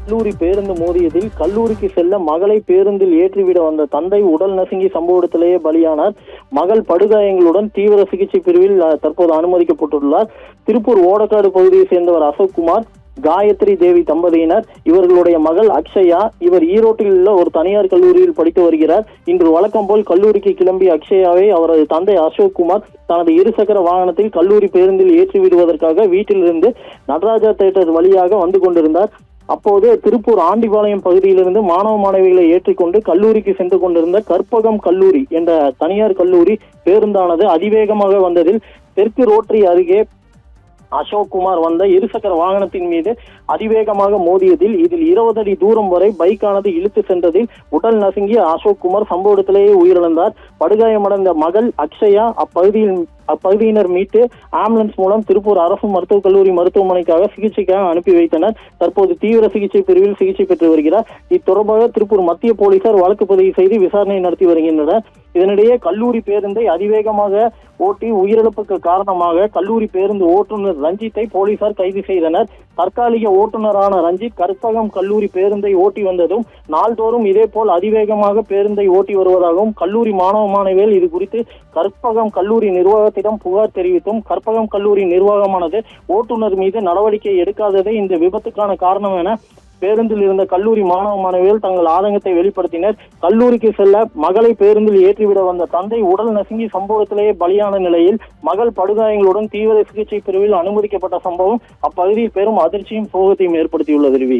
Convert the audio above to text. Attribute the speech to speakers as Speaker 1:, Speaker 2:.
Speaker 1: கல்லூரி பேருந்து மோதியதில் கல்லூரிக்கு செல்ல மகளை பேருந்தில் ஏற்றிவிட வந்த தந்தை உடல் நசுங்கி சம்பவத்திலேயே பலியானார். மகள் படுகாயங்களுடன் தீவிர சிகிச்சை பிரிவில் தற்போது அனுமதிக்கப்பட்டுள்ளார். திருப்பூர் ஓடக்காடு பகுதியை சேர்ந்தவர் அசோக்குமார், காயத்ரி தேவி தம்பதியினர். இவர்களுடைய மகள் அக்ஷயா. இவர் ஈரோட்டில் உள்ள ஒரு தனியார் கல்லூரியில் படித்து வருகிறார். இன்று வழக்கம் போல் கல்லூரிக்கு கிளம்பிய அக்ஷயாவை அவரது தந்தை அசோக்குமார் தனது இருசக்கர வாகனத்தில் கல்லூரி பேருந்தில் ஏற்றி விடுவதற்காக வீட்டிலிருந்து நடராஜா தியேட்டர் வழியாக வந்து கொண்டிருந்தார். அப்போது திருப்பூர் ஆண்டிபாளையம் பகுதியிலிருந்து மாணவ மாணவிகளை ஏற்றிக்கொண்டு கல்லூரிக்கு சென்று கொண்டிருந்த கற்பகம் கல்லூரி என்ற தனியார் கல்லூரி பேருந்தானது அதிவேகமாக வந்ததில் தெற்கு ரோட்டரி அருகே அசோக்குமார் வந்த இருசக்கர வாகனத்தின் மீது அதிவேகமாக மோதியதில் இதில் 20 அடி தூரம் வரை பைக்கானது இழுத்து சென்றதில் உடல் நசுங்கிய அசோக்குமார் சம்பவ இடத்திலேயே உயிரிழந்தார். படுகாயமடைந்த மகள் அக்ஷயா அப்பகுதியினர் மீட்டு ஆம்புலன்ஸ் மூலம் திருப்பூர் அரசு மருத்துவக் கல்லூரி மருத்துவமனைக்காக சிகிச்சைக்காக அனுப்பி வைத்தனர். தற்போது தீவிர சிகிச்சை பிரிவில் சிகிச்சை பெற்று வருகிறார். இத்தொடர்பாக திருப்பூர் மத்திய போலீசார் வழக்கு பதிவு செய்து விசாரணை நடத்தி வருகின்றனர். இதனிடையே கல்லூரி பேருந்தை அதிவேகமாக ஓட்டி உயிரிழப்புக்கு காரணமாக கல்லூரி பேருந்து ஓட்டுநர் ரஞ்சித்தை போலீசார் கைது செய்தனர். தற்காலிக ஓட்டுநரான ரஞ்சித் கற்பகம் கல்லூரி பேருந்தை ஓட்டி வந்ததும் நாள்தோறும் இதேபோல் அதிவேகமாக பேருந்தை ஓட்டி வருவதாகவும் கல்லூரி மாணவ மாணவிகள் இது குறித்து கற்பகம் கல்லூரி நிர்வாகத்திடம் புகார் தெரிவித்தும் கற்பகம் கல்லூரி நிர்வாகமானது ஓட்டுநர் மீது நடவடிக்கை எடுக்காததே இந்த விபத்துக்கான காரணம் என பேருந்தில் இருந்த கல்லூரி மாணவ மாணவிகள் தங்கள் ஆதங்கத்தை வெளிப்படுத்தினர். கல்லூரிக்கு செல்ல மகளை பேருந்தில் ஏற்றிவிட வந்த தந்தை உடல் நசுங்கி சம்பவத்திலேயே பலியான நிலையில் மகள் படுகாயங்களுடன் தீவிர சிகிச்சை பிரிவில் அனுமதிக்கப்பட்ட சம்பவம் அப்பகுதியில் பெரும் அதிர்ச்சியும் சோகத்தையும் ஏற்படுத்தியுள்ளது.